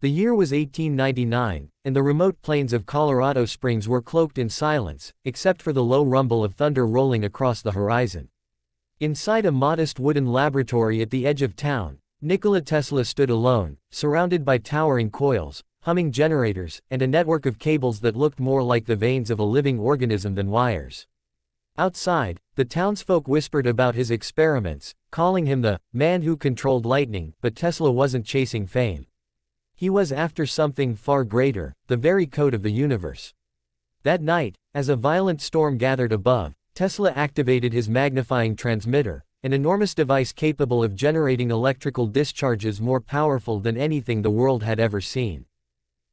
The year was 1899, and the remote plains of Colorado Springs were cloaked in silence, except for the low rumble of thunder rolling across the horizon. Inside a modest wooden laboratory at the edge of town, Nikola Tesla stood alone, surrounded by towering coils, humming generators, and a network of cables that looked more like the veins of a living organism than wires. Outside, the townsfolk whispered about his experiments, calling him the man who controlled lightning, but Tesla wasn't chasing fame. He was after something far greater, the very code of the universe. That night, as a violent storm gathered above, Tesla activated his magnifying transmitter, an enormous device capable of generating electrical discharges more powerful than anything the world had ever seen.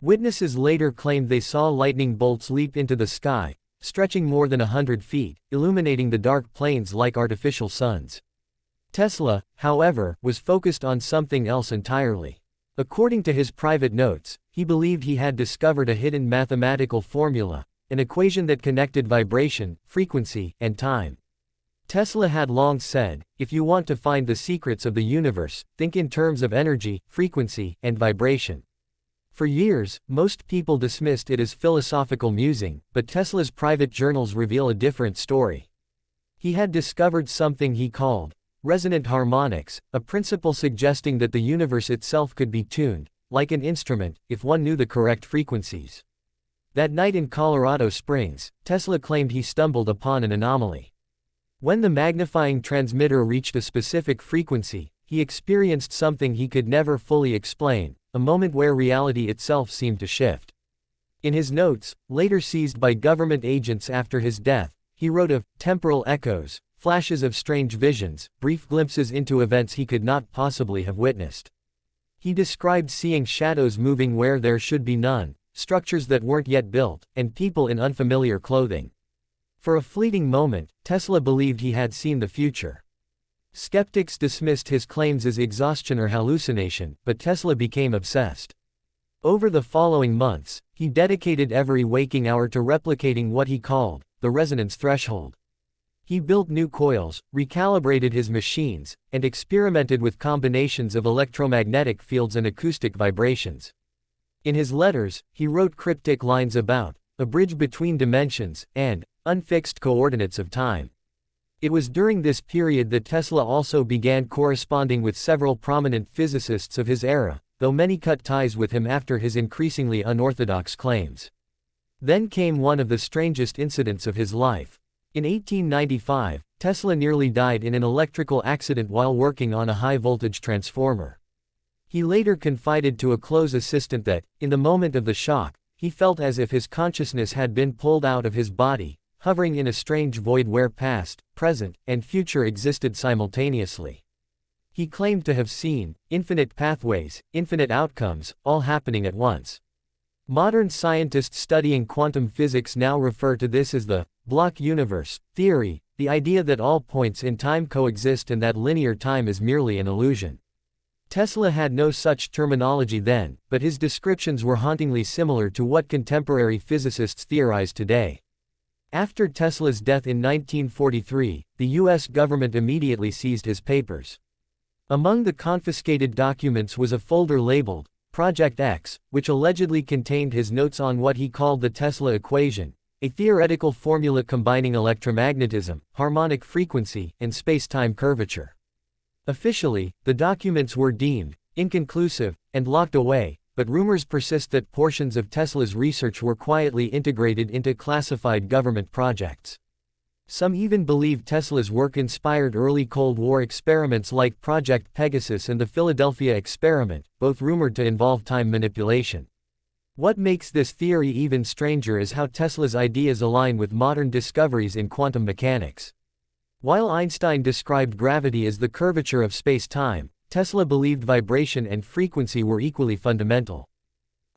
Witnesses later claimed they saw lightning bolts leap into the sky, stretching more than 100 feet, illuminating the dark plains like artificial suns. Tesla, however, was focused on something else entirely. According to his private notes, he believed he had discovered a hidden mathematical formula, an equation that connected vibration, frequency, and time. Tesla had long said, "If you want to find the secrets of the universe, think in terms of energy, frequency, and vibration." For years, most people dismissed it as philosophical musing, but Tesla's private journals reveal a different story. He had discovered something he called resonant harmonics, a principle suggesting that the universe itself could be tuned, like an instrument, if one knew the correct frequencies. That night in Colorado Springs, Tesla claimed he stumbled upon an anomaly. When the magnifying transmitter reached a specific frequency, he experienced something he could never fully explain, a moment where reality itself seemed to shift. In his notes, later seized by government agents after his death, he wrote of temporal echoes, flashes of strange visions, brief glimpses into events he could not possibly have witnessed. He described seeing shadows moving where there should be none, structures that weren't yet built, and people in unfamiliar clothing. For a fleeting moment, Tesla believed he had seen the future. Skeptics dismissed his claims as exhaustion or hallucination, but Tesla became obsessed. Over the following months, he dedicated every waking hour to replicating what he called the resonance threshold. He built new coils, recalibrated his machines, and experimented with combinations of electromagnetic fields and acoustic vibrations. In his letters, he wrote cryptic lines about a bridge between dimensions and unfixed coordinates of time. It was during this period that Tesla also began corresponding with several prominent physicists of his era, though many cut ties with him after his increasingly unorthodox claims. Then came one of the strangest incidents of his life. In 1895, Tesla nearly died in an electrical accident while working on a high-voltage transformer. He later confided to a close assistant that, in the moment of the shock, he felt as if his consciousness had been pulled out of his body, hovering in a strange void where past, present, and future existed simultaneously. He claimed to have seen infinite pathways, infinite outcomes, all happening at once. Modern scientists studying quantum physics now refer to this as the block universe theory, the idea that all points in time coexist and that linear time is merely an illusion. Tesla had no such terminology then, but his descriptions were hauntingly similar to what contemporary physicists theorize today. After Tesla's death in 1943, the U.S. government immediately seized his papers. Among the confiscated documents was a folder labeled Project X, which allegedly contained his notes on what he called the Tesla equation, a theoretical formula combining electromagnetism, harmonic frequency, and space-time curvature. Officially, the documents were deemed inconclusive and locked away, but rumors persist that portions of Tesla's research were quietly integrated into classified government projects. Some even believe Tesla's work inspired early Cold War experiments like Project Pegasus and the Philadelphia experiment, both rumored to involve time manipulation. What makes this theory even stranger is how Tesla's ideas align with modern discoveries in quantum mechanics. While Einstein described gravity as the curvature of space-time, Tesla believed vibration and frequency were equally fundamental.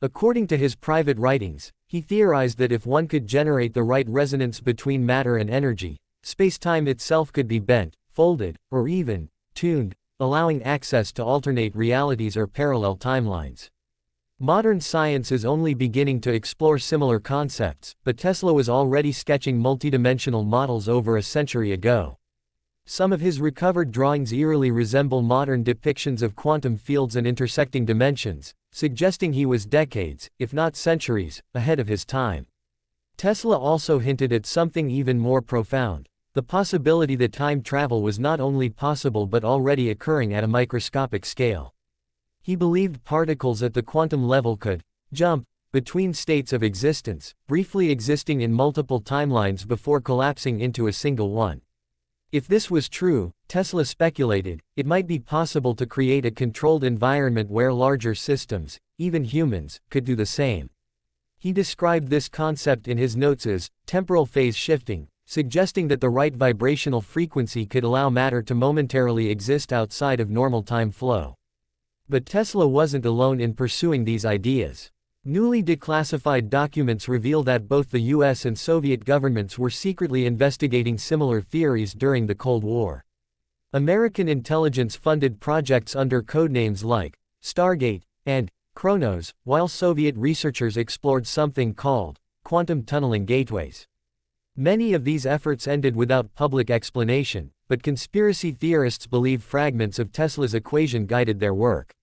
According to his private writings, he theorized that if one could generate the right resonance between matter and energy, space-time itself could be bent, folded, or even tuned, allowing access to alternate realities or parallel timelines. Modern science is only beginning to explore similar concepts, but Tesla was already sketching multidimensional models over a century ago. Some of his recovered drawings eerily resemble modern depictions of quantum fields and intersecting dimensions, suggesting he was decades, if not centuries, ahead of his time. Tesla also hinted at something even more profound: the possibility that time travel was not only possible but already occurring at a microscopic scale. He believed particles at the quantum level could jump between states of existence, briefly existing in multiple timelines before collapsing into a single one. If this was true, Tesla speculated, it might be possible to create a controlled environment where larger systems, even humans, could do the same. He described this concept in his notes as temporal phase shifting, suggesting that the right vibrational frequency could allow matter to momentarily exist outside of normal time flow. But Tesla wasn't alone in pursuing these ideas. Newly declassified documents reveal that both the US and Soviet governments were secretly investigating similar theories during the Cold War. American intelligence funded projects under codenames like Stargate and Kronos, while Soviet researchers explored something called quantum tunneling gateways. Many of these efforts ended without public explanation, but conspiracy theorists believe fragments of Tesla's equation guided their work.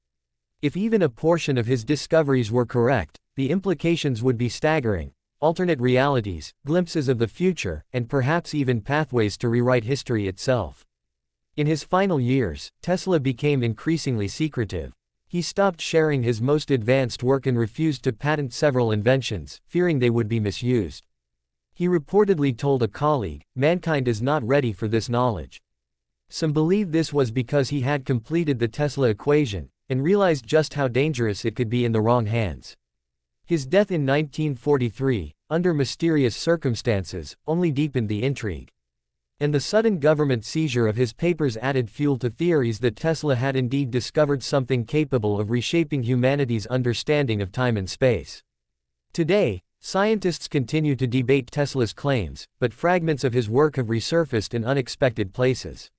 If even a portion of his discoveries were correct, the implications would be staggering: alternate realities, glimpses of the future, and perhaps even pathways to rewrite history itself. In his final years, Tesla became increasingly secretive. He stopped sharing his most advanced work and refused to patent several inventions, fearing they would be misused. He reportedly told a colleague, "Mankind is not ready for this knowledge." Some believe this was because he had completed the Tesla equation, and realized just how dangerous it could be in the wrong hands. His death in 1943, under mysterious circumstances, only deepened the intrigue. And the sudden government seizure of his papers added fuel to theories that Tesla had indeed discovered something capable of reshaping humanity's understanding of time and space. Today, scientists continue to debate Tesla's claims, but fragments of his work have resurfaced in unexpected places.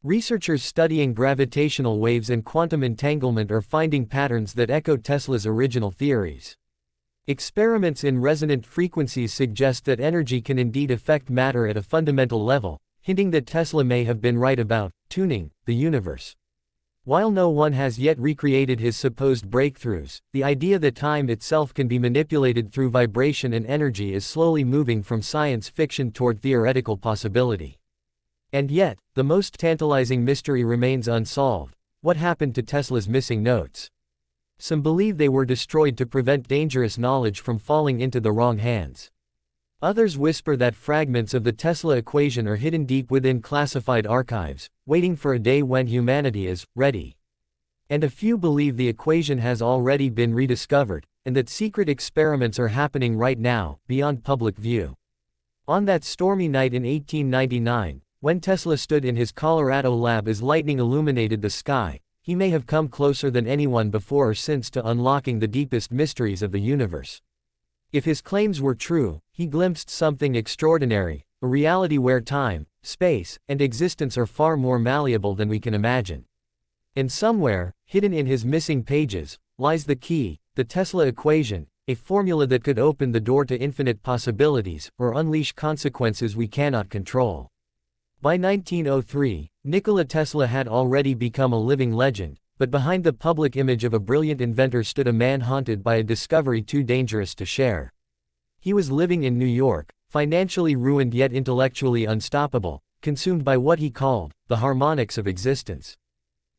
Researchers studying gravitational waves and quantum entanglement are finding patterns that echo Tesla's original theories. Experiments in resonant frequencies suggest that energy can indeed affect matter at a fundamental level, hinting that Tesla may have been right about tuning the universe. While no one has yet recreated his supposed breakthroughs, the idea that time itself can be manipulated through vibration and energy is slowly moving from science fiction toward theoretical possibility. And yet, the most tantalizing mystery remains unsolved: what happened to Tesla's missing notes? Some believe they were destroyed to prevent dangerous knowledge from falling into the wrong hands. Others whisper that fragments of the Tesla equation are hidden deep within classified archives, waiting for a day when humanity is ready. And a few believe the equation has already been rediscovered, and that secret experiments are happening right now, beyond public view. On that stormy night in 1899, when Tesla stood in his Colorado lab as lightning illuminated the sky, he may have come closer than anyone before or since to unlocking the deepest mysteries of the universe. If his claims were true, he glimpsed something extraordinary, a reality where time, space, and existence are far more malleable than we can imagine. And somewhere, hidden in his missing pages, lies the key, the Tesla equation, a formula that could open the door to infinite possibilities, or unleash consequences we cannot control. By 1903, Nikola Tesla had already become a living legend, but behind the public image of a brilliant inventor stood a man haunted by a discovery too dangerous to share. He was living in New York, financially ruined yet intellectually unstoppable, consumed by what he called the harmonics of existence.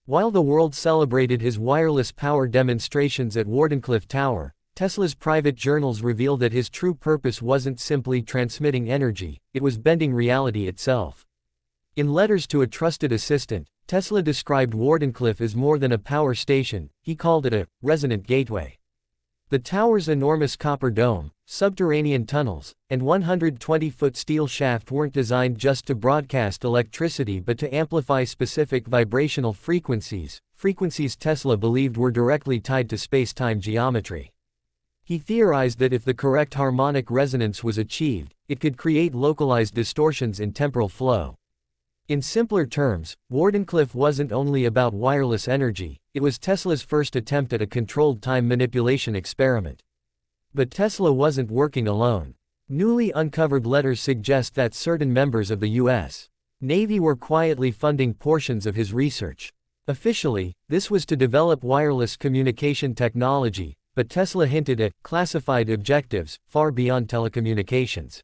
While the world celebrated his wireless power demonstrations at Wardenclyffe Tower, Tesla's private journals reveal that his true purpose wasn't simply transmitting energy, it was bending reality itself. In letters to a trusted assistant, Tesla described Wardenclyffe as more than a power station; he called it a resonant gateway. The tower's enormous copper dome, subterranean tunnels, and 120-foot steel shaft weren't designed just to broadcast electricity but to amplify specific vibrational frequencies Tesla believed were directly tied to space-time geometry. He theorized that if the correct harmonic resonance was achieved, it could create localized distortions in temporal flow. In simpler terms, Wardenclyffe wasn't only about wireless energy, it was Tesla's first attempt at a controlled time manipulation experiment. But Tesla wasn't working alone. Newly uncovered letters suggest that certain members of the U.S. Navy were quietly funding portions of his research. Officially, this was to develop wireless communication technology, but Tesla hinted at classified objectives far beyond telecommunications.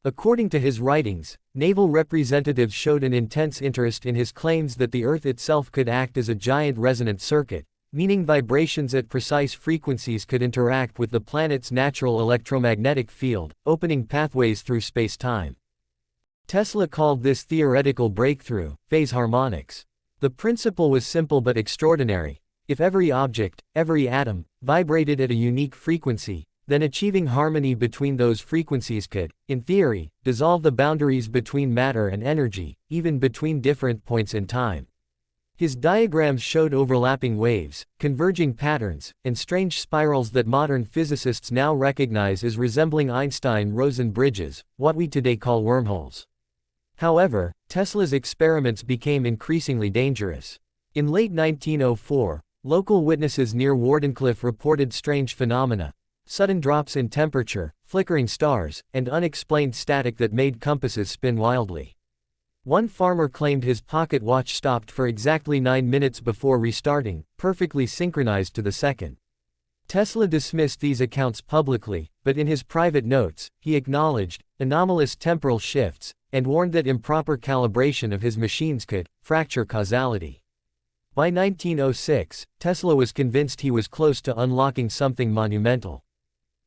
According to his writings, naval representatives showed an intense interest in his claims that the Earth itself could act as a giant resonant circuit, meaning vibrations at precise frequencies could interact with the planet's natural electromagnetic field, opening pathways through space-time. Tesla called this theoretical breakthrough phase harmonics. The principle was simple but extraordinary. If every object, every atom, vibrated at a unique frequency, then achieving harmony between those frequencies could, in theory, dissolve the boundaries between matter and energy, even between different points in time. His diagrams showed overlapping waves, converging patterns, and strange spirals that modern physicists now recognize as resembling Einstein-Rosen bridges, what we today call wormholes. However, Tesla's experiments became increasingly dangerous. In late 1904, local witnesses near Wardenclyffe reported strange phenomena: sudden drops in temperature, flickering stars, and unexplained static that made compasses spin wildly. One farmer claimed his pocket watch stopped for exactly 9 minutes before restarting, perfectly synchronized to the second. Tesla dismissed these accounts publicly, but in his private notes, he acknowledged anomalous temporal shifts, and warned that improper calibration of his machines could fracture causality. By 1906, Tesla was convinced he was close to unlocking something monumental.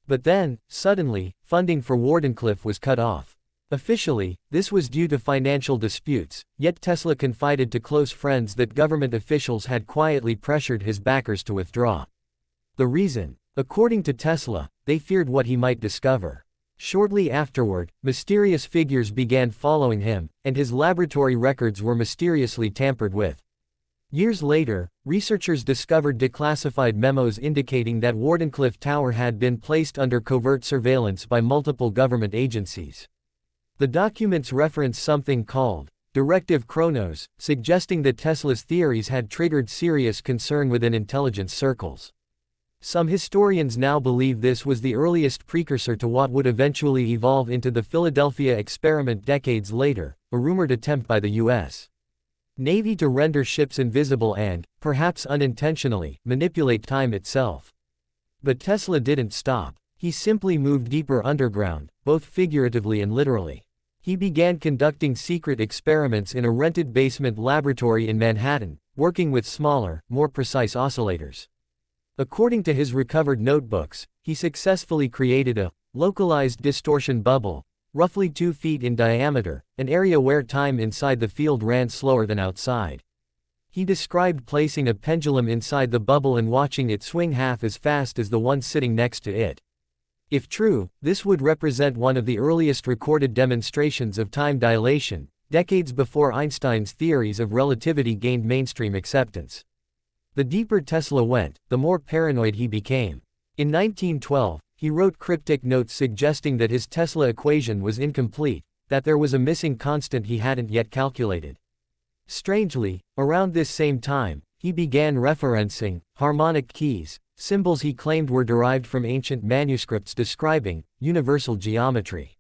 But then, suddenly, funding for Wardenclyffe was cut off. Officially, this was due to financial disputes, yet Tesla confided to close friends that government officials had quietly pressured his backers to withdraw. The reason? According to Tesla, they feared what he might discover. Shortly afterward, mysterious figures began following him, and his laboratory records were mysteriously tampered with. Years later, researchers discovered declassified memos indicating that Wardenclyffe Tower had been placed under covert surveillance by multiple government agencies. The documents reference something called Directive Chronos, suggesting that Tesla's theories had triggered serious concern within intelligence circles. Some historians now believe this was the earliest precursor to what would eventually evolve into the Philadelphia experiment decades later, a rumored attempt by the U.S. Navy to render ships invisible and, perhaps unintentionally, manipulate time itself. But Tesla didn't stop. He simply moved deeper underground, both figuratively and literally. He began conducting secret experiments in a rented basement laboratory in Manhattan, working with smaller, more precise oscillators. According to his recovered notebooks, he successfully created a localized distortion bubble, roughly 2 feet in diameter, an area where time inside the field ran slower than outside. He described placing a pendulum inside the bubble and watching it swing half as fast as the one sitting next to it. If true, this would represent one of the earliest recorded demonstrations of time dilation, decades before Einstein's theories of relativity gained mainstream acceptance. The deeper Tesla went, the more paranoid he became. In 1912, he wrote cryptic notes suggesting that his Tesla equation was incomplete, that there was a missing constant he hadn't yet calculated. Strangely, around this same time, he began referencing harmonic keys, symbols he claimed were derived from ancient manuscripts describing universal geometry.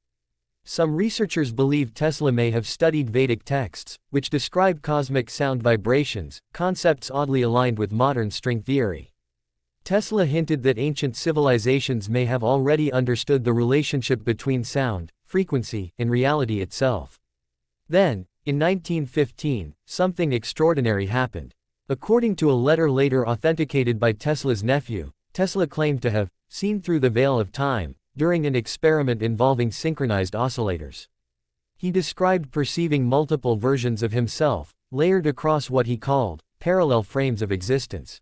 Some researchers believe Tesla may have studied Vedic texts, which describe cosmic sound vibrations, concepts oddly aligned with modern string theory. Tesla hinted that ancient civilizations may have already understood the relationship between sound, frequency, and reality itself. Then, in 1915, something extraordinary happened. According to a letter later authenticated by Tesla's nephew, Tesla claimed to have seen through the veil of time during an experiment involving synchronized oscillators. He described perceiving multiple versions of himself, layered across what he called parallel frames of existence.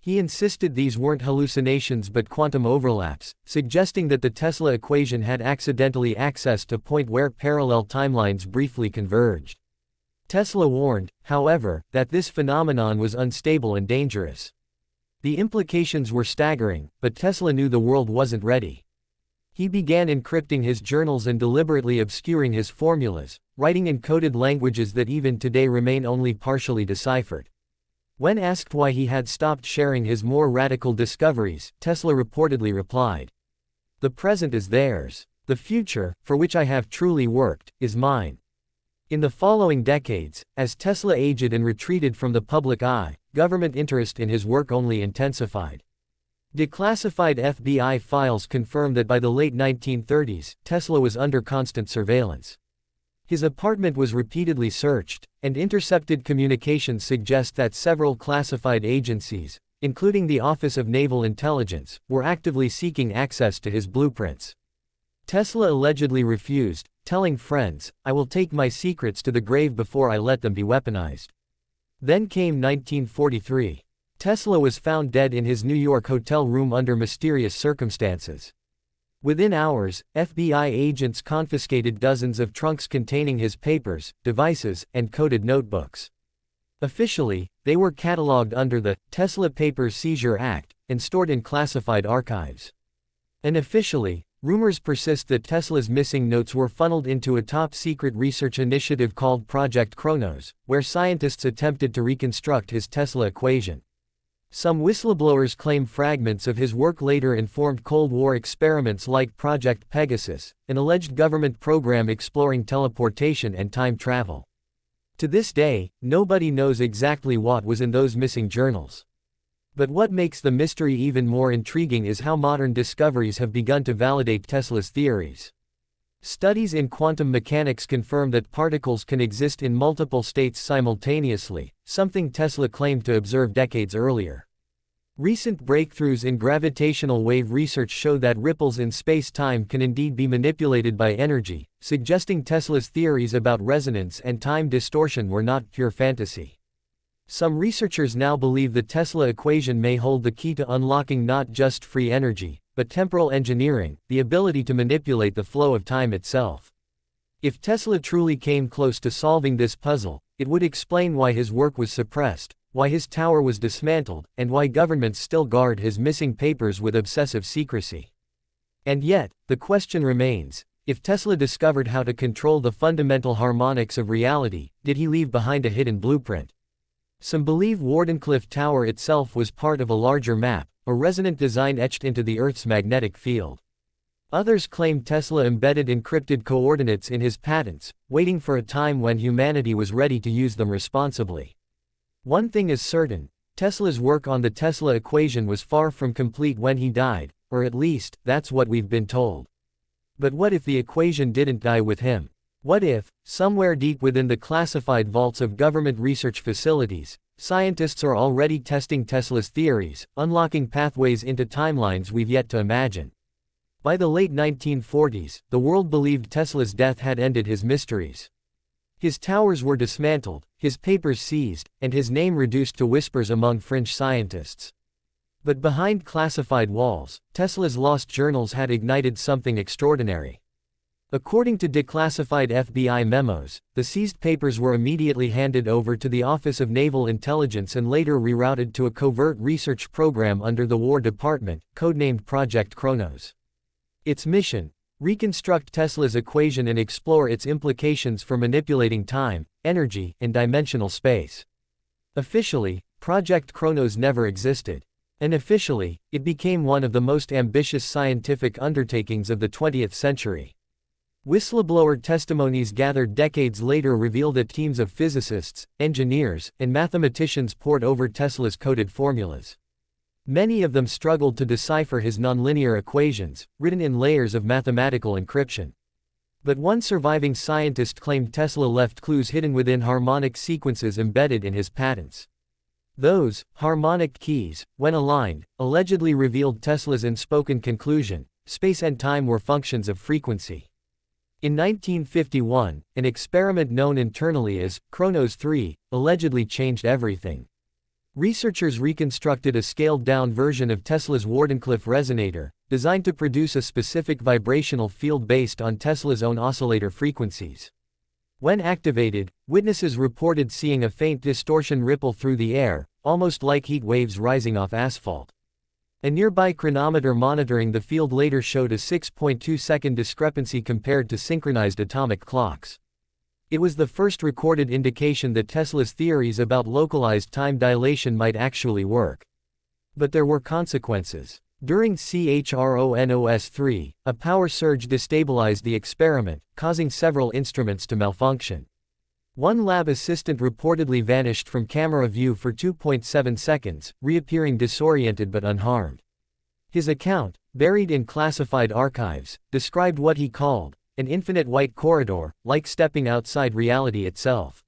He insisted these weren't hallucinations but quantum overlaps, suggesting that the Tesla equation had accidentally accessed a point where parallel timelines briefly converged. Tesla warned, however, that this phenomenon was unstable and dangerous. The implications were staggering, but Tesla knew the world wasn't ready. He began encrypting his journals and deliberately obscuring his formulas, writing in coded languages that even today remain only partially deciphered. When asked why he had stopped sharing his more radical discoveries, Tesla reportedly replied, "The present is theirs. The future, for which I have truly worked, is mine." In the following decades, as Tesla aged and retreated from the public eye, government interest in his work only intensified. Declassified FBI files confirm that by the late 1930s, Tesla was under constant surveillance. His apartment was repeatedly searched, and intercepted communications suggest that several classified agencies, including the Office of Naval Intelligence, were actively seeking access to his blueprints. Tesla allegedly refused, telling friends, "I will take my secrets to the grave before I let them be weaponized." Then came 1943. Tesla was found dead in his New York hotel room under mysterious circumstances. Within hours, FBI agents confiscated dozens of trunks containing his papers, devices, and coded notebooks. Officially, they were catalogued under the Tesla Papers Seizure Act and stored in classified archives. Unofficially, rumors persist that Tesla's missing notes were funneled into a top-secret research initiative called Project Kronos, where scientists attempted to reconstruct his Tesla equation. Some whistleblowers claim fragments of his work later informed Cold War experiments like Project Pegasus, an alleged government program exploring teleportation and time travel. To this day, nobody knows exactly what was in those missing journals. But what makes the mystery even more intriguing is how modern discoveries have begun to validate Tesla's theories. Studies in quantum mechanics confirm that particles can exist in multiple states simultaneously, something Tesla claimed to observe decades earlier. Recent breakthroughs in gravitational wave research show that ripples in space-time can indeed be manipulated by energy, suggesting Tesla's theories about resonance and time distortion were not pure fantasy. Some researchers now believe the Tesla equation may hold the key to unlocking not just free energy, but temporal engineering, the ability to manipulate the flow of time itself. If Tesla truly came close to solving this puzzle, it would explain why his work was suppressed, why his tower was dismantled, and why governments still guard his missing papers with obsessive secrecy. And yet, the question remains, if Tesla discovered how to control the fundamental harmonics of reality, did he leave behind a hidden blueprint? Some believe Wardenclyffe Tower itself was part of a larger map, a resonant design etched into the Earth's magnetic field. Others claim Tesla embedded encrypted coordinates in his patents, waiting for a time when humanity was ready to use them responsibly. One thing is certain, Tesla's work on the Tesla equation was far from complete when he died, or at least, that's what we've been told. But what if the equation didn't die with him? What if, somewhere deep within the classified vaults of government research facilities, scientists are already testing Tesla's theories, unlocking pathways into timelines we've yet to imagine? By the late 1940s, the world believed Tesla's death had ended his mysteries. His towers were dismantled, his papers seized, and his name reduced to whispers among fringe scientists. But behind classified walls, Tesla's lost journals had ignited something extraordinary. According to declassified FBI memos, the seized papers were immediately handed over to the Office of Naval Intelligence and later rerouted to a covert research program under the War Department, codenamed Project Kronos. Its mission: reconstruct Tesla's equation and explore its implications for manipulating time, energy, and dimensional space. Officially, Project Kronos never existed. Unofficially, it became one of the most ambitious scientific undertakings of the 20th century. Whistleblower testimonies gathered decades later reveal that teams of physicists, engineers, and mathematicians pored over Tesla's coded formulas. Many of them struggled to decipher his nonlinear equations, written in layers of mathematical encryption. But one surviving scientist claimed Tesla left clues hidden within harmonic sequences embedded in his patents. Those harmonic keys, when aligned, allegedly revealed Tesla's unspoken conclusion: space and time were functions of frequency. In 1951, an experiment known internally as Kronos 3 allegedly changed everything. Researchers reconstructed a scaled-down version of Tesla's Wardenclyffe resonator, designed to produce a specific vibrational field based on Tesla's own oscillator frequencies. When activated, witnesses reported seeing a faint distortion ripple through the air, almost like heat waves rising off asphalt. A nearby chronometer monitoring the field later showed a 6.2-second discrepancy compared to synchronized atomic clocks. It was the first recorded indication that Tesla's theories about localized time dilation might actually work. But there were consequences. During CHRONOS 3, a power surge destabilized the experiment, causing several instruments to malfunction. One lab assistant reportedly vanished from camera view for 2.7 seconds, reappearing disoriented but unharmed. His account, buried in classified archives, described what he called an infinite white corridor, like stepping outside reality itself.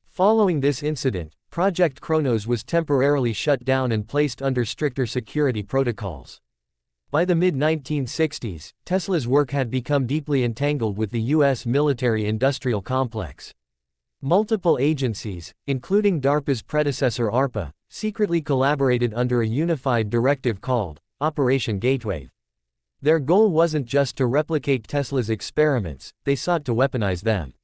Following this incident, Project Kronos was temporarily shut down and placed under stricter security protocols. By the mid-1960s, Tesla's work had become deeply entangled with the U.S. military-industrial complex. Multiple agencies, including DARPA's predecessor ARPA, secretly collaborated under a unified directive called Operation Gateway. Their goal wasn't just to replicate Tesla's experiments, they sought to weaponize them.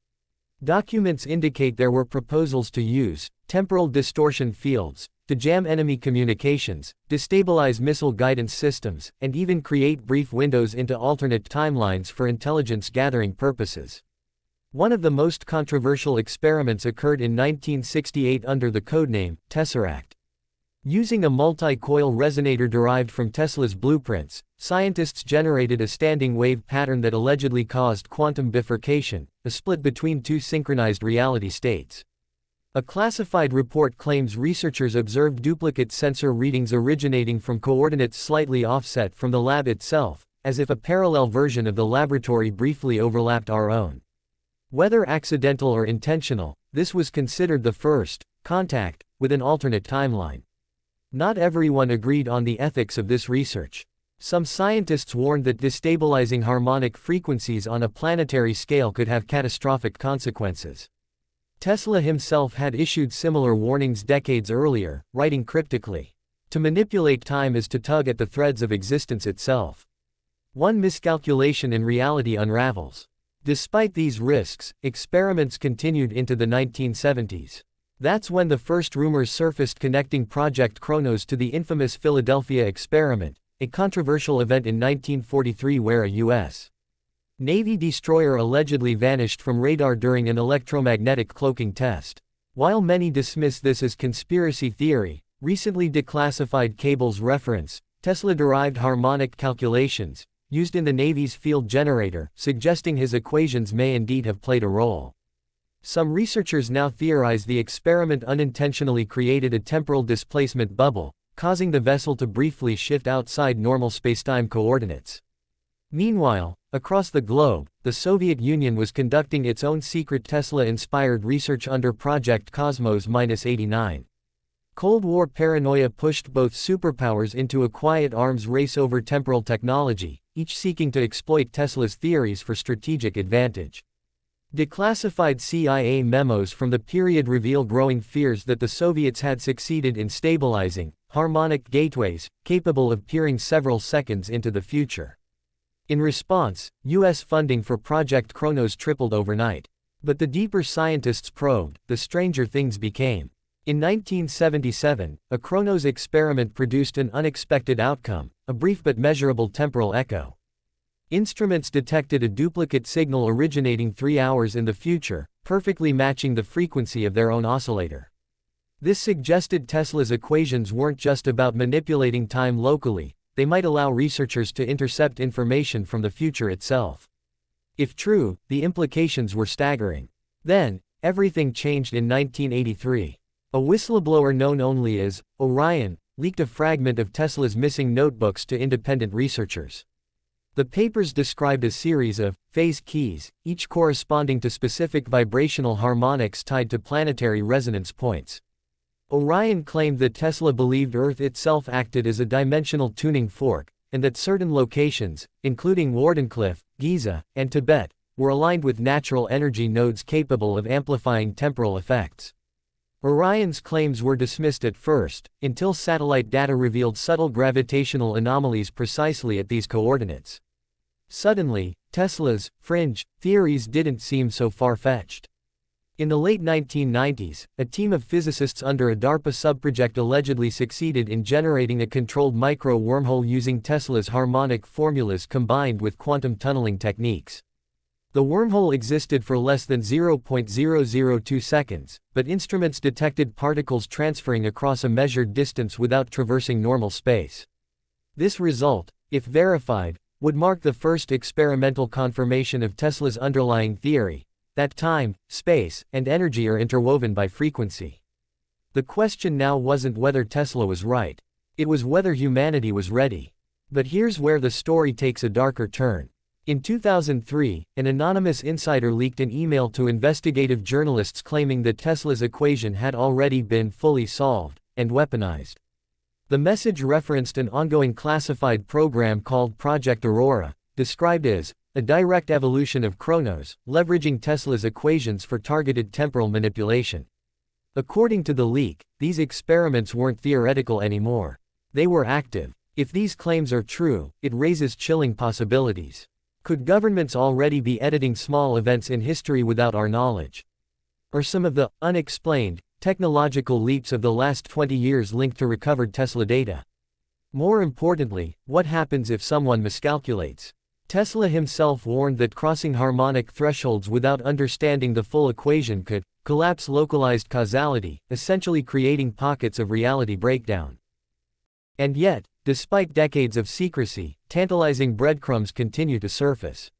Documents indicate there were proposals to use temporal distortion fields to jam enemy communications, destabilize missile guidance systems, and even create brief windows into alternate timelines for intelligence gathering purposes. One of the most controversial experiments occurred in 1968 under the codename Tesseract. Using a multi-coil resonator derived from Tesla's blueprints, scientists generated a standing wave pattern that allegedly caused quantum bifurcation, a split between two synchronized reality states. A classified report claims researchers observed duplicate sensor readings originating from coordinates slightly offset from the lab itself, as if a parallel version of the laboratory briefly overlapped our own. Whether accidental or intentional, this was considered the first contact with an alternate timeline. Not everyone agreed on the ethics of this research. Some scientists warned that destabilizing harmonic frequencies on a planetary scale could have catastrophic consequences. Tesla himself had issued similar warnings decades earlier, writing cryptically, "To manipulate time is to tug at the threads of existence itself. One miscalculation and reality unravels." Despite these risks, experiments continued into the 1970s. That's when the first rumors surfaced connecting Project Kronos to the infamous Philadelphia experiment, a controversial event in 1943 where a U.S. Navy destroyer allegedly vanished from radar during an electromagnetic cloaking test. While many dismiss this as conspiracy theory, recently declassified cables reference Tesla-derived harmonic calculations, used in the Navy's field generator, suggesting his equations may indeed have played a role. Some researchers now theorize the experiment unintentionally created a temporal displacement bubble, causing the vessel to briefly shift outside normal spacetime coordinates. Meanwhile, across the globe, the Soviet Union was conducting its own secret Tesla-inspired research under Project Cosmos-89. Cold War paranoia pushed both superpowers into a quiet arms race over temporal technology, each seeking to exploit Tesla's theories for strategic advantage. Declassified CIA memos from the period reveal growing fears that the Soviets had succeeded in stabilizing harmonic gateways, capable of peering several seconds into the future. In response, U.S. funding for Project Kronos tripled overnight. But the deeper scientists probed, the stranger things became. In 1977, a Kronos experiment produced an unexpected outcome, a brief but measurable temporal echo. Instruments detected a duplicate signal originating 3 hours in the future, perfectly matching the frequency of their own oscillator. This suggested Tesla's equations weren't just about manipulating time locally, they might allow researchers to intercept information from the future itself. If true, the implications were staggering. Then, everything changed in 1983. A whistleblower known only as Orion leaked a fragment of Tesla's missing notebooks to independent researchers. The papers described a series of phase keys, each corresponding to specific vibrational harmonics tied to planetary resonance points. Orion claimed that Tesla believed Earth itself acted as a dimensional tuning fork, and that certain locations, including Wardenclyffe, Giza, and Tibet, were aligned with natural energy nodes capable of amplifying temporal effects. Orion's claims were dismissed at first, until satellite data revealed subtle gravitational anomalies precisely at these coordinates. Suddenly, Tesla's fringe theories didn't seem so far-fetched. In the late 1990s, a team of physicists under a DARPA subproject allegedly succeeded in generating a controlled micro-wormhole using Tesla's harmonic formulas combined with quantum tunneling techniques. The wormhole existed for less than 0.002 seconds, but instruments detected particles transferring across a measured distance without traversing normal space. This result, if verified, would mark the first experimental confirmation of Tesla's underlying theory, that time, space, and energy are interwoven by frequency. The question now wasn't whether Tesla was right. It was whether humanity was ready. But here's where the story takes a darker turn. In 2003, an anonymous insider leaked an email to investigative journalists claiming that Tesla's equation had already been fully solved and weaponized. The message referenced an ongoing classified program called Project Aurora, described as a direct evolution of Chronos, leveraging Tesla's equations for targeted temporal manipulation. According to the leak, these experiments weren't theoretical anymore. They were active. If these claims are true, it raises chilling possibilities. Could governments already be editing small events in history without our knowledge? Are some of the unexplained technological leaps of the last 20 years linked to recovered Tesla data? More importantly, what happens if someone miscalculates? Tesla himself warned that crossing harmonic thresholds without understanding the full equation could collapse localized causality, essentially creating pockets of reality breakdown. And yet, despite decades of secrecy, tantalizing breadcrumbs continue to surface.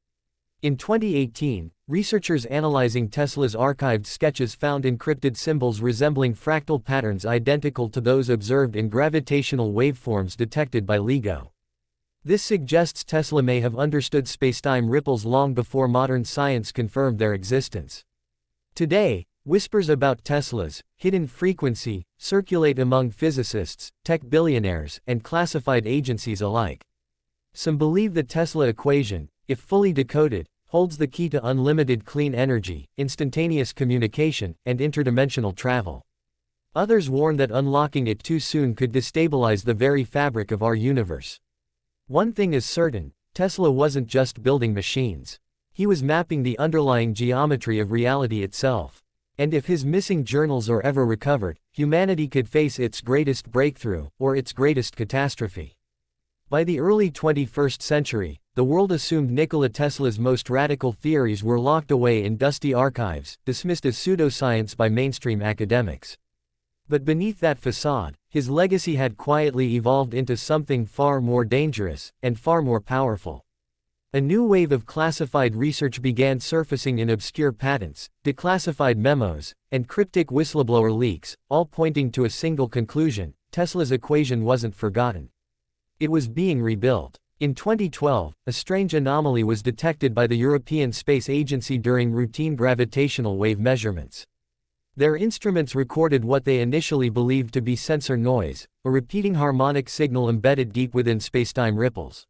In 2018, researchers analyzing Tesla's archived sketches found encrypted symbols resembling fractal patterns identical to those observed in gravitational waveforms detected by LIGO. This suggests Tesla may have understood spacetime ripples long before modern science confirmed their existence. Today, whispers about Tesla's hidden frequency circulate among physicists, tech billionaires, and classified agencies alike. Some believe the Tesla equation, if fully decoded, holds the key to unlimited clean energy, instantaneous communication, and interdimensional travel. Others warn that unlocking it too soon could destabilize the very fabric of our universe. One thing is certain, Tesla wasn't just building machines. He was mapping the underlying geometry of reality itself. And if his missing journals are ever recovered, humanity could face its greatest breakthrough, or its greatest catastrophe. By the early 21st century, the world assumed Nikola Tesla's most radical theories were locked away in dusty archives, dismissed as pseudoscience by mainstream academics. But beneath that facade, his legacy had quietly evolved into something far more dangerous, and far more powerful. A new wave of classified research began surfacing in obscure patents, declassified memos, and cryptic whistleblower leaks, all pointing to a single conclusion: Tesla's equation wasn't forgotten. It was being rebuilt. In 2012, a strange anomaly was detected by the European Space Agency during routine gravitational wave measurements. Their instruments recorded what they initially believed to be sensor noise, a repeating harmonic signal embedded deep within spacetime ripples.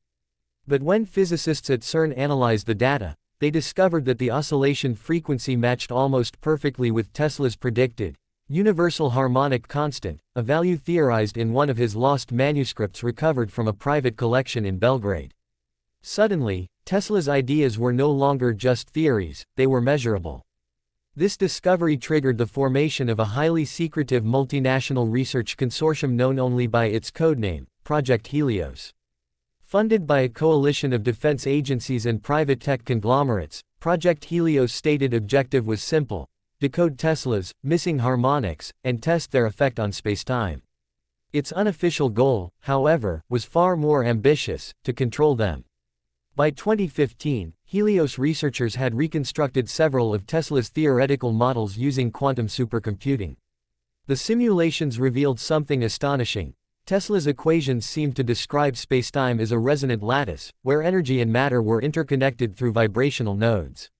But when physicists at CERN analyzed the data, they discovered that the oscillation frequency matched almost perfectly with Tesla's predicted universal harmonic constant, a value theorized in one of his lost manuscripts recovered from a private collection in Belgrade. Suddenly, Tesla's ideas were no longer just theories, they were measurable. This discovery triggered the formation of a highly secretive multinational research consortium known only by its codename, Project Helios. Funded by a coalition of defense agencies and private tech conglomerates, Project Helios' stated objective was simple: decode Tesla's missing harmonics, and test their effect on spacetime. Its unofficial goal, however, was far more ambitious: to control them. By 2015, Helios researchers had reconstructed several of Tesla's theoretical models using quantum supercomputing. The simulations revealed something astonishing. Tesla's equations seemed to describe spacetime as a resonant lattice, where energy and matter were interconnected through vibrational nodes.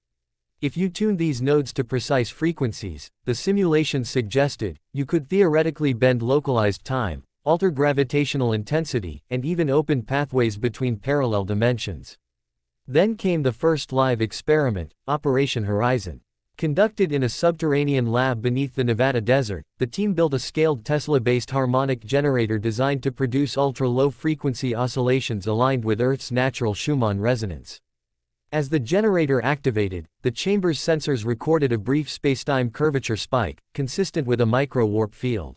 If you tuned these nodes to precise frequencies, the simulations suggested, you could theoretically bend localized time, alter gravitational intensity, and even open pathways between parallel dimensions. Then came the first live experiment, Operation Horizon. Conducted in a subterranean lab beneath the Nevada desert, the team built a scaled Tesla-based harmonic generator designed to produce ultra-low frequency oscillations aligned with Earth's natural Schumann resonance. As the generator activated, the chamber's sensors recorded a brief spacetime curvature spike, consistent with a micro-warp field.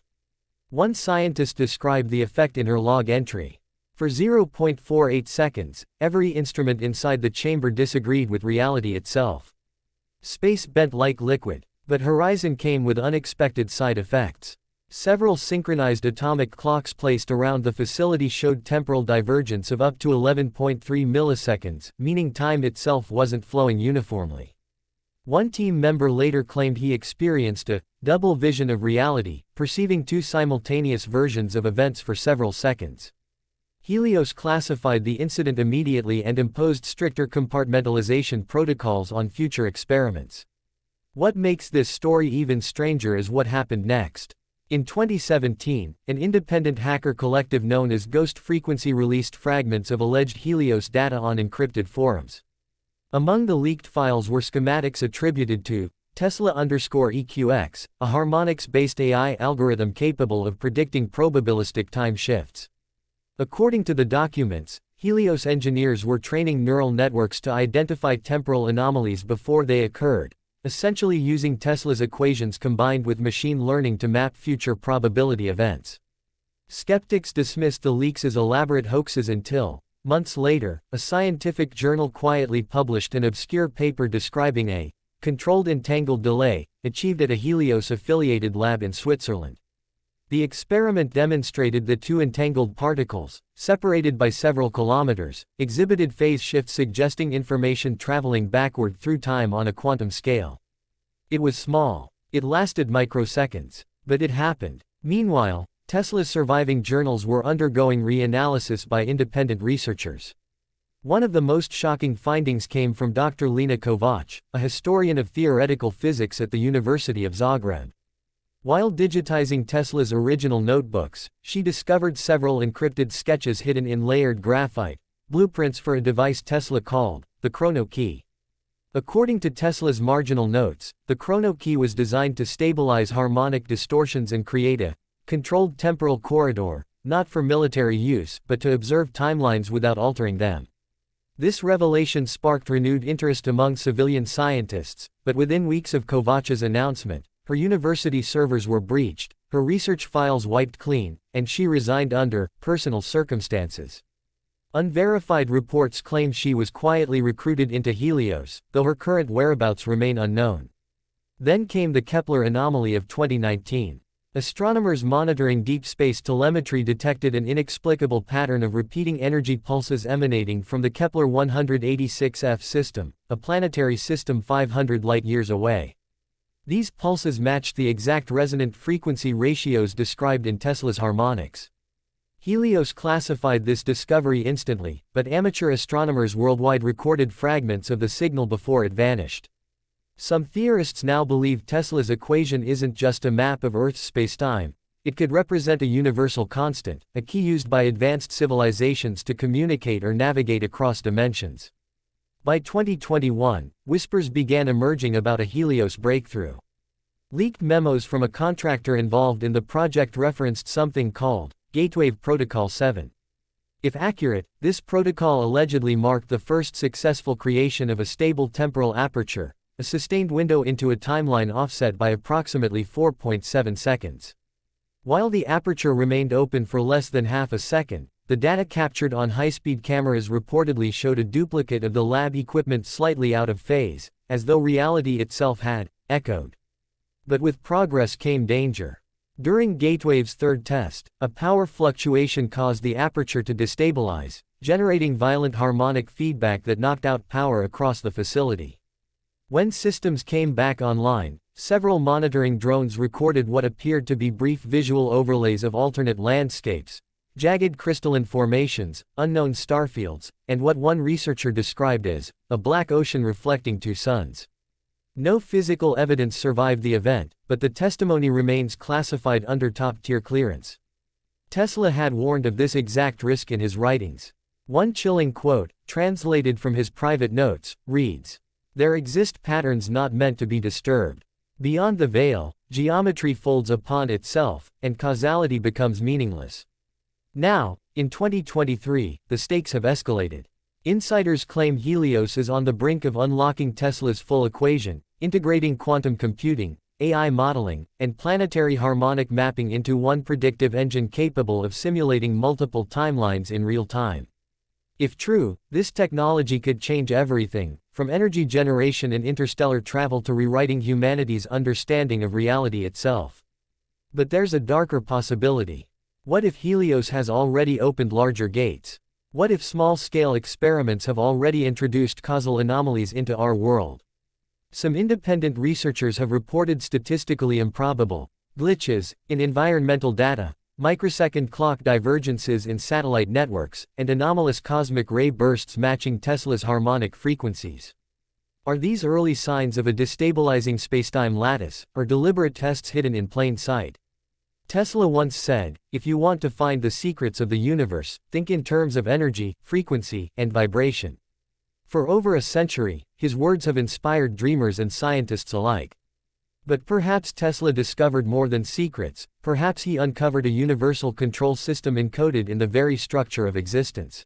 One scientist described the effect in her log entry. For 0.48 seconds, every instrument inside the chamber disagreed with reality itself. Space bent like liquid. But Horizon came with unexpected side effects. Several synchronized atomic clocks placed around the facility showed temporal divergence of up to 11.3 milliseconds, meaning time itself wasn't flowing uniformly. One team member later claimed he experienced a double vision of reality, perceiving two simultaneous versions of events for several seconds. Helios classified the incident immediately and imposed stricter compartmentalization protocols on future experiments. What makes this story even stranger is what happened next. In 2017, an independent hacker collective known as Ghost Frequency released fragments of alleged Helios data on encrypted forums. Among the leaked files were schematics attributed to Tesla_EQX, a harmonics-based AI algorithm capable of predicting probabilistic time shifts. According to the documents, Helios engineers were training neural networks to identify temporal anomalies before they occurred, essentially using Tesla's equations combined with machine learning to map future probability events. Skeptics dismissed the leaks as elaborate hoaxes until, months later, a scientific journal quietly published an obscure paper describing a controlled entangled delay achieved at a Helios-affiliated lab in Switzerland. The experiment demonstrated that two entangled particles, separated by several kilometers, exhibited phase shifts suggesting information traveling backward through time on a quantum scale. It was small. It lasted microseconds. But it happened. Meanwhile, Tesla's surviving journals were undergoing reanalysis by independent researchers. One of the most shocking findings came from Dr. Lena Kovač, a historian of theoretical physics at the University of Zagreb. While digitizing Tesla's original notebooks, she discovered several encrypted sketches hidden in layered graphite, blueprints for a device Tesla called the chrono key. According to Tesla's marginal notes, the chrono key was designed to stabilize harmonic distortions and create a controlled temporal corridor, not for military use but to observe timelines without altering them. This revelation sparked renewed interest among civilian scientists, but within weeks of Kovač's announcement, her university servers were breached, her research files wiped clean, and she resigned under personal circumstances. Unverified reports claim she was quietly recruited into Helios, though her current whereabouts remain unknown. Then came the Kepler anomaly of 2019. Astronomers monitoring deep space telemetry detected an inexplicable pattern of repeating energy pulses emanating from the Kepler 186f system, a planetary system 500 light-years away. These pulses matched the exact resonant frequency ratios described in Tesla's harmonics. Helios classified this discovery instantly, but amateur astronomers worldwide recorded fragments of the signal before it vanished. Some theorists now believe Tesla's equation isn't just a map of Earth's spacetime, it could represent a universal constant, a key used by advanced civilizations to communicate or navigate across dimensions. By 2021, whispers began emerging about a Helios breakthrough. Leaked memos from a contractor involved in the project referenced something called Gatewave Protocol 7. If accurate, this protocol allegedly marked the first successful creation of a stable temporal aperture, a sustained window into a timeline offset by approximately 4.7 seconds. While the aperture remained open for less than half a second, the data captured on high-speed cameras reportedly showed a duplicate of the lab equipment slightly out of phase, as though reality itself had echoed. But with progress came danger. During Gatewave's third test, a power fluctuation caused the aperture to destabilize, generating violent harmonic feedback that knocked out power across the facility. When systems came back online, several monitoring drones recorded what appeared to be brief visual overlays of alternate landscapes, jagged crystalline formations, unknown starfields, and what one researcher described as a black ocean reflecting two suns. No physical evidence survived the event, but the testimony remains classified under top-tier clearance. Tesla had warned of this exact risk in his writings. One chilling quote, translated from his private notes, reads, "There exist patterns not meant to be disturbed. Beyond the veil, geometry folds upon itself, and causality becomes meaningless." Now, in 2023, the stakes have escalated. Insiders claim Helios is on the brink of unlocking Tesla's full equation, integrating quantum computing, AI modeling, and planetary harmonic mapping into one predictive engine capable of simulating multiple timelines in real time. If true, this technology could change everything, from energy generation and interstellar travel to rewriting humanity's understanding of reality itself. But there's a darker possibility. What if Helios has already opened larger gates? What if small-scale experiments have already introduced causal anomalies into our world? Some independent researchers have reported statistically improbable glitches in environmental data, microsecond clock divergences in satellite networks, and anomalous cosmic ray bursts matching Tesla's harmonic frequencies. Are these early signs of a destabilizing spacetime lattice, or deliberate tests hidden in plain sight? Tesla once said, "If you want to find the secrets of the universe, think in terms of energy, frequency, and vibration." For over a century, his words have inspired dreamers and scientists alike. But perhaps Tesla discovered more than secrets, perhaps he uncovered a universal control system encoded in the very structure of existence.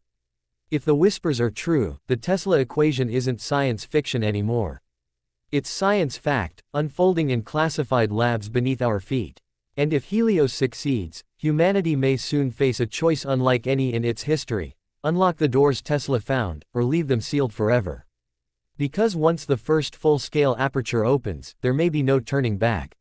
If the whispers are true, the Tesla equation isn't science fiction anymore. It's science fact, unfolding in classified labs beneath our feet. And if Helios succeeds, humanity may soon face a choice unlike any in its history: unlock the doors Tesla found, or leave them sealed forever. Because once the first full-scale aperture opens, there may be no turning back.